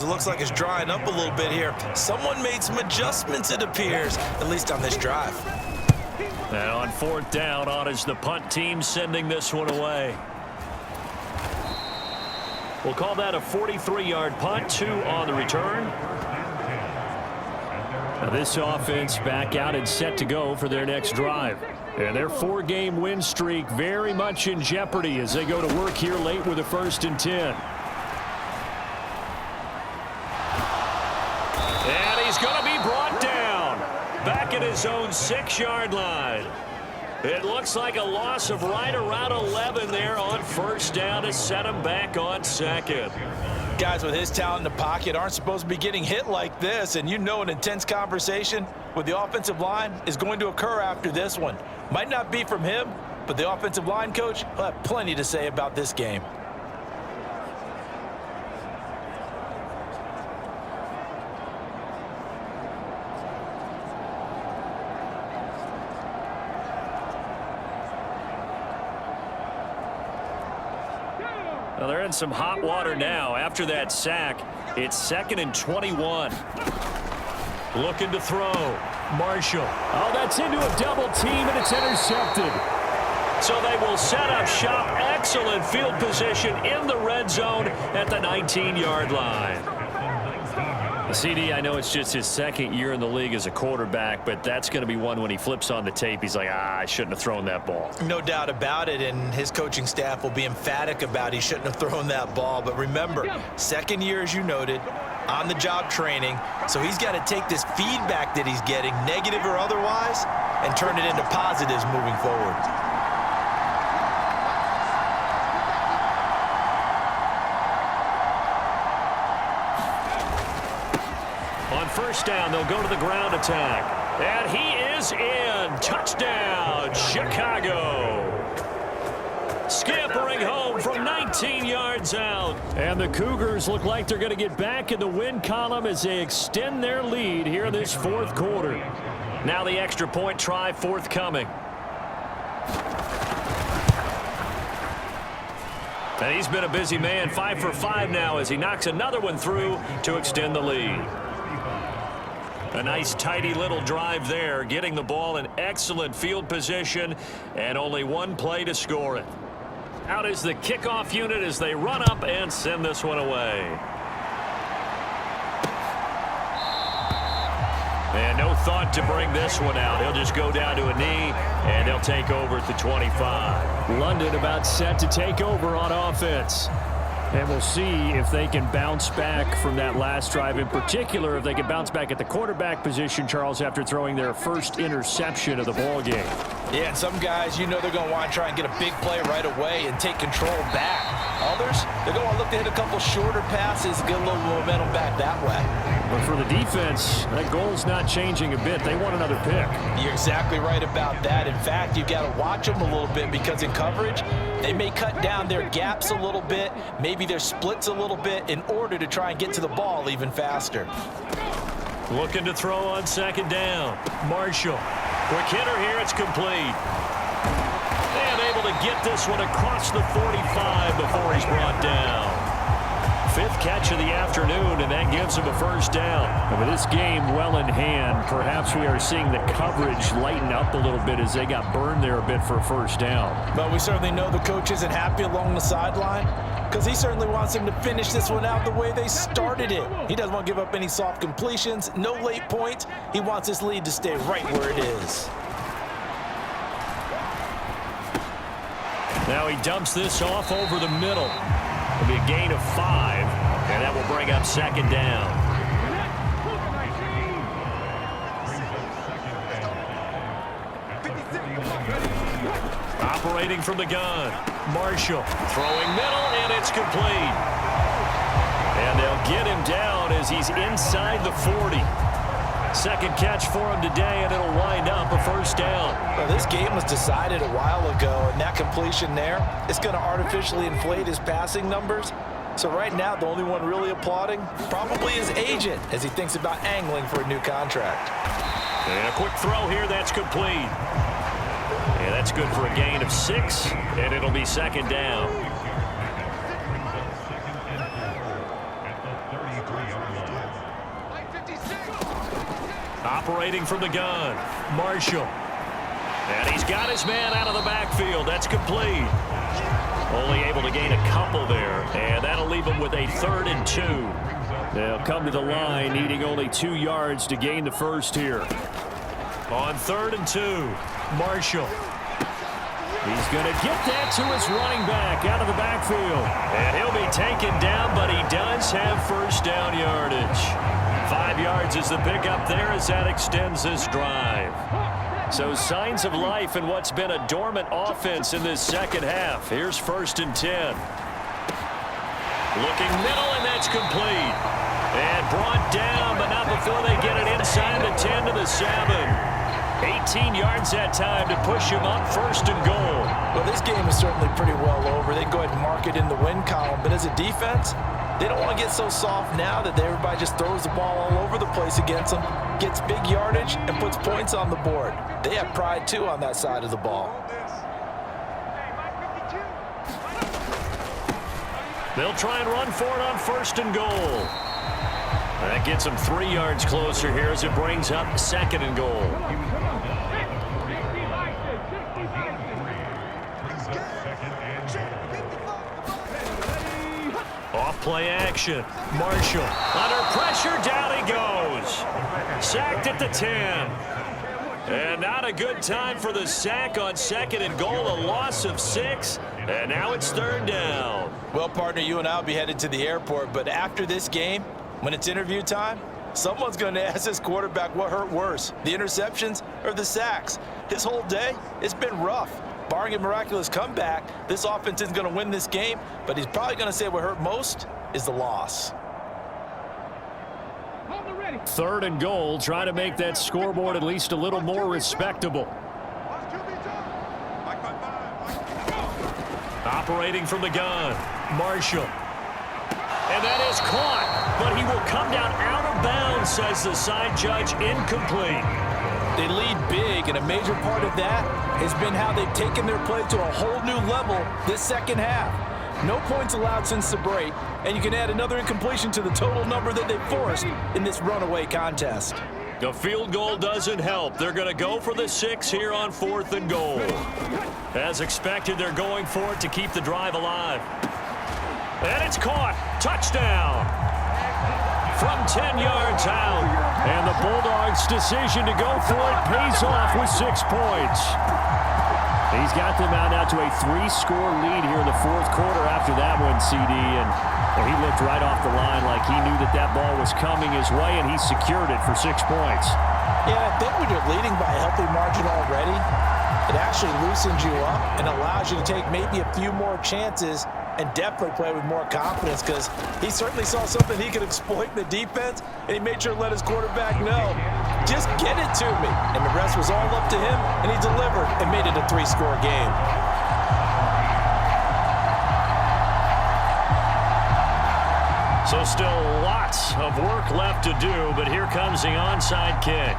It looks like it's drying up a little bit here. Someone made some adjustments, it appears, at least on this drive. And on fourth down, on is the punt team sending this one away. We'll call that a 43-yard punt, 2 on the return. Now this offense back out and set to go for their next drive. And their 4-game win streak very much in jeopardy as they go to work here late with a 1st and 10. And he's going to be brought down back at his own 6-yard line. It looks like a loss of right around 11 there on 1st down to set him back on 2nd. Guys with his talent in the pocket aren't supposed to be getting hit like this, and you know an intense conversation with the offensive line is going to occur after this one. Might not be from him, but the offensive line coach will have plenty to say about this game. Well, they're in some hot water now. After that sack, it's 2nd and 21. Looking to throw. Marshall. Oh, that's into a double team, and it's intercepted. So they will set up shop. Excellent field position in the red zone at the 19-yard line. CD, I know it's just his 2nd year in the league as a quarterback, but that's going to be one when he flips on the tape, he's like, I shouldn't have thrown that ball. No doubt about it, and his coaching staff will be emphatic about he shouldn't have thrown that ball. But remember, 2nd year, as you noted, on-the-job training, so he's got to take this feedback that he's getting, negative or otherwise, and turn it into positives moving forward. On 1st down, they'll go to the ground attack. And he is in. Touchdown, Chicago. Scampering home from 19 yards out. And the Cougars look like they're going to get back in the win column as they extend their lead here in this 4th quarter. Now the extra point try forthcoming. And he's been a busy man, 5 for 5 now as he knocks another one through to extend the lead. A nice tidy little drive there, getting the ball in excellent field position and only one play to score it. Out is the kickoff unit as they run up and send this one away. And no thought to bring this one out. He'll just go down to a knee, and they'll take over at the 25. London about set to take over on offense. And we'll see if they can bounce back from that last drive. In particular, if they can bounce back at the quarterback position, Charles, after throwing their first interception of the ball game. Yeah, and some guys, you know they're going to want to try and get a big play right away and take control back. Others, they're going to look to hit a couple shorter passes, get a little momentum back that way. But for the defense, that goal's not changing a bit. They want another pick. You're exactly right about that. In fact, you've got to watch them a little bit because in coverage, they may cut down their gaps a little bit, maybe their splits a little bit in order to try and get to the ball even faster. Looking to throw on 2nd down. Marshall. Quick hitter here. It's complete. And able to get this one across the 45 before he's brought down. 5th catch of the afternoon, and that gives him a 1st down. And with this game well in hand, perhaps we are seeing the coverage lighten up a little bit as they got burned there a bit for a 1st down. But we certainly know the coach isn't happy along the sideline because he certainly wants them to finish this one out the way they started it. He doesn't want to give up any soft completions, no late points. He wants his lead to stay right where it is. Now he dumps this off over the middle. It'll be a gain of 5, and that will bring up 2nd down. Operating from the gun. Marshall throwing middle, and it's complete. And they'll get him down as he's inside the 40. 2nd catch for him today, and it'll wind up a 1st down. Well, this game was decided a while ago, and that completion there is going to artificially inflate his passing numbers. So right now, the only one really applauding probably his agent as he thinks about angling for a new contract. And a quick throw here, that's complete. And that's good for a gain of 6, and it'll be 2nd down. Operating from the gun, Marshall. And he's got his man out of the backfield. That's complete. Only able to gain a couple there, and that'll leave him with a 3rd and 2. They'll come to the line needing only 2 yards to gain the first here. On 3rd and 2, Marshall. He's going to get that to his running back out of the backfield. And he'll be taken down, but he does have first down yardage. 5 yards is the pickup there as that extends this drive. So signs of life in what's been a dormant offense in this second half. Here's 1st and 10. Looking middle, and that's complete. And brought down, but not before they get it inside the 10 to the 7. 18 yards that time to push him up 1st and goal. Well, this game is certainly pretty well over. They can go ahead and mark it in the win column. But as a defense, they don't want to get so soft now that everybody just throws the ball all over the place against them, gets big yardage, and puts points on the board. They have pride, too, on that side of the ball. They'll try and run for it on 1st and goal. That gets them 3 yards closer here as it brings up 2nd and goal. Off play action. Marshall under pressure. Down he goes. Sacked at the 10. And not a good time for the sack on 2nd and goal. A loss of 6. And now it's 3rd down. Well, partner, you and I will be headed to the airport. But after this game, when it's interview time, someone's going to ask this quarterback what hurt worse, the interceptions or the sacks. His whole day, it's been rough. Barring a miraculous comeback, this offense isn't going to win this game, but he's probably going to say what hurt most is the loss. 3rd and goal, try to make that scoreboard at least a little more respectable. Operating from the gun, Marshall. And that is caught, but he will come down out of bounds, says the side judge, incomplete. They lead big, and a major part of that has been how they've taken their play to a whole new level this second half. No points allowed since the break, and you can add another incompletion to the total number that they forced in this runaway contest. The field goal doesn't help. They're going to go for the 6 here on 4th and goal. As expected, they're going for it to keep the drive alive. And it's caught. Touchdown. From 10 yards out. And the Bulldogs' decision to go for it pays off with 6 points. He's got them out now to a 3-score lead here in the 4th quarter after that one, CD. And he looked right off the line like he knew that that ball was coming his way, and he secured it for 6 points. Yeah, I think when you're leading by a healthy margin already, it actually loosens you up and allows you to take maybe a few more chances and definitely play with more confidence, because he certainly saw something he could exploit in the defense, and he made sure to let his quarterback know, just get it to me. And the rest was all up to him, and he delivered and made it a 3-score game. So still lots of work left to do, but here comes the onside kick.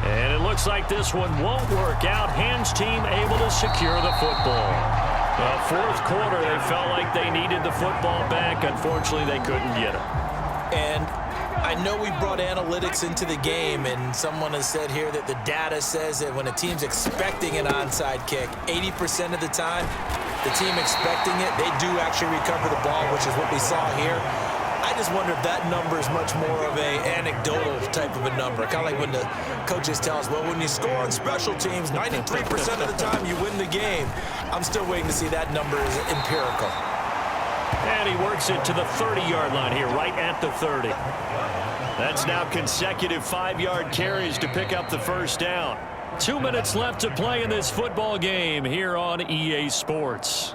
And it looks like this one won't work out. Hands team able to secure the football. The 4th quarter, they felt like they needed the football back. Unfortunately, they couldn't get it. And I know we brought analytics into the game, and someone has said here that the data says that when a team's expecting an onside kick, 80% of the time, the team expecting it, they do actually recover the ball, which is what we saw here. I just wonder if that number is much more of a anecdotal type of a number. Kind of like when the coaches tell us, well, when you score on special teams, 93% of the time you win the game. I'm still waiting to see that number is empirical. And he works it to the 30-yard line here, right at the 30. That's now consecutive 5-yard carries to pick up the first down. 2 minutes left to play in this football game here on EA Sports.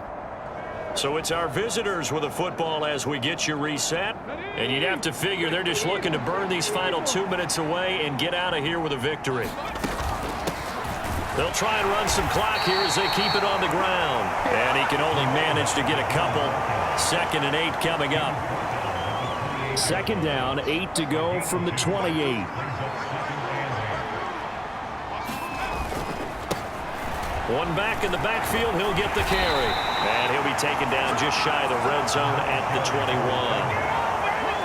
So it's our visitors with a football as we get you reset. And you'd have to figure they're just looking to burn these final 2 minutes away and get out of here with a victory. They'll try and run some clock here as they keep it on the ground. And he can only manage to get a couple. 2nd and 8 coming up. 2nd down, 8 to go from the 28. One back in the backfield, he'll get the carry. And he'll be taken down just shy of the red zone at the 21.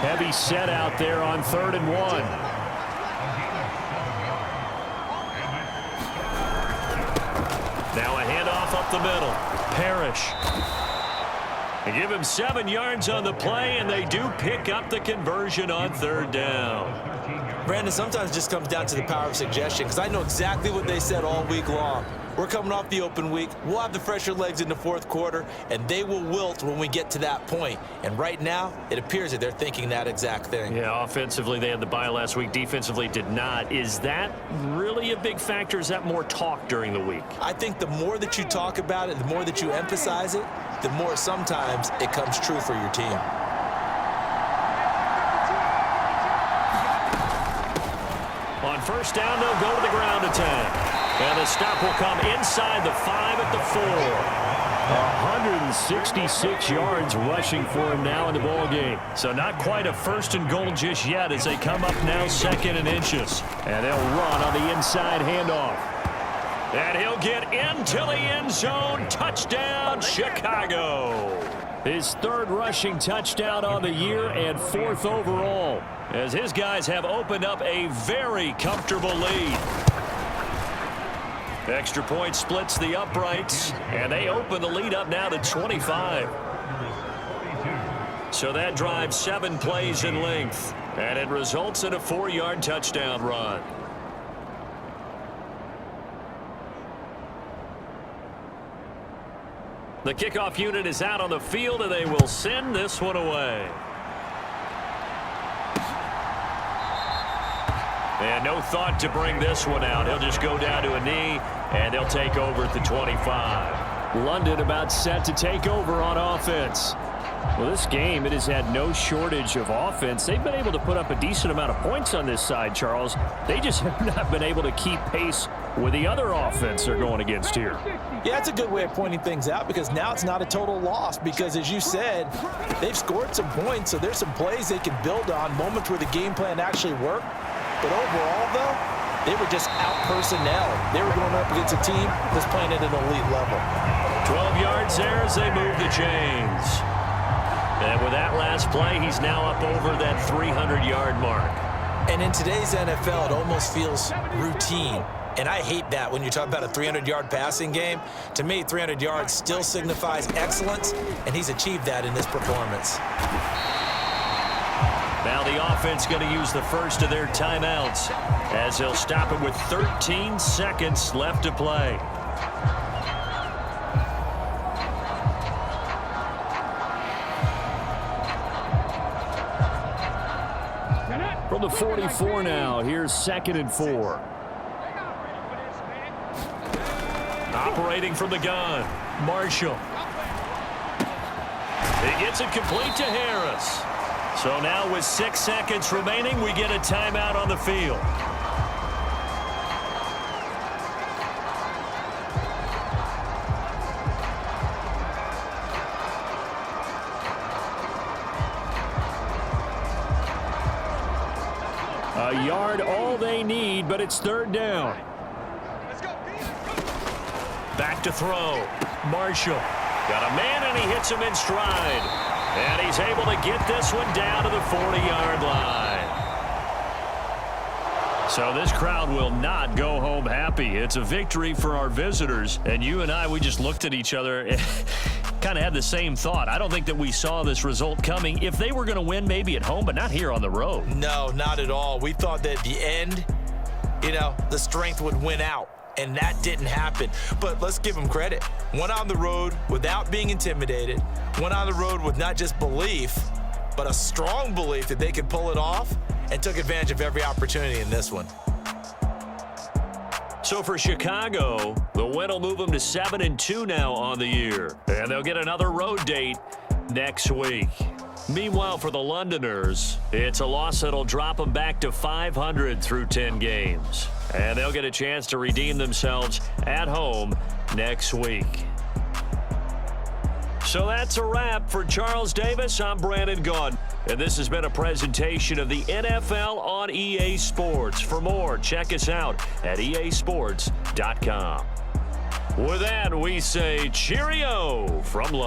Heavy set out there on 3rd and 1. Now a handoff up the middle. Parrish. They give him 7 yards on the play, and they do pick up the conversion on 3rd down. Brandon, sometimes it just comes down to the power of suggestion, because I know exactly what they said all week long. We're coming off the open week. We'll have the fresher legs in the 4th quarter, and they will wilt when we get to that point. And right now, it appears that they're thinking that exact thing. Yeah, offensively, they had the bye last week. Defensively, did not. Is that really a big factor? Is that more talk during the week? I think the more that you talk about it, the more that you emphasize it, the more sometimes it comes true for your team. On 1st down, they'll go to the ground attack. And the stop will come inside the 5 at the 4. 166 yards rushing for him now in the ball game. So not quite a 1st and goal just yet as they come up now 2nd and inches. And they'll run on the inside handoff. And he'll get into the end zone. Touchdown, Chicago. His 3rd rushing touchdown on the year and 4th overall, as his guys have opened up a very comfortable lead. Extra point splits the uprights, and they open the lead up now to 25. So that drives 7 plays in length, and it results in a 4-yard touchdown run. The kickoff unit is out on the field, and they will send this one away. And no thought to bring this one out. He'll just go down to a knee, and they'll take over at the 25. London about set to take over on offense. Well, this game, it has had no shortage of offense. They've been able to put up a decent amount of points on this side, Charles. They just have not been able to keep pace with the other offense they're going against here. Yeah, that's a good way of pointing things out, because now it's not a total loss, because as you said, they've scored some points, so there's some plays they can build on, moments where the game plan actually worked. But overall, though, they were just out-personnel. They were going up against a team that's playing at an elite level. 12 yards there as they move the chains. And with that last play, he's now up over that 300-yard mark. And in today's NFL, it almost feels routine. And I hate that when you talk about a 300-yard passing game. To me, 300 yards still signifies excellence, and he's achieved that in this performance. Now the offense going to use the first of their timeouts as they'll stop it with 13 seconds left to play. From the 44 now, here's 2nd and 4. Operating from the gun, Marshall. He gets it complete to Harris. So now with 6 seconds remaining, we get a timeout on the field. A yard all they need, but it's 3rd down. Back to throw. Marshall got a man, and he hits him in stride. And he's able to get this one down to the 40-yard line. So this crowd will not go home happy. It's a victory for our visitors. And you and I, we just looked at each other and kind of had the same thought. I don't think that we saw this result coming. If they were going to win, maybe at home, but not here on the road. No, not at all. We thought that at the end, the strength would win out. And that didn't happen. But let's give them credit. Went on the road without being intimidated. Went on the road with not just belief, but a strong belief that they could pull it off, and took advantage of every opportunity in this one. So for Chicago, the win will move them to 7-2 now on the year. And they'll get another road date next week. Meanwhile, for the Londoners, it's a loss that'll drop them back to 500 through 10 games. And they'll get a chance to redeem themselves at home next week. So that's a wrap. For Charles Davis, I'm Brandon Gaudin. And this has been a presentation of the NFL on EA Sports. For more, check us out at easports.com. With that, we say cheerio from London.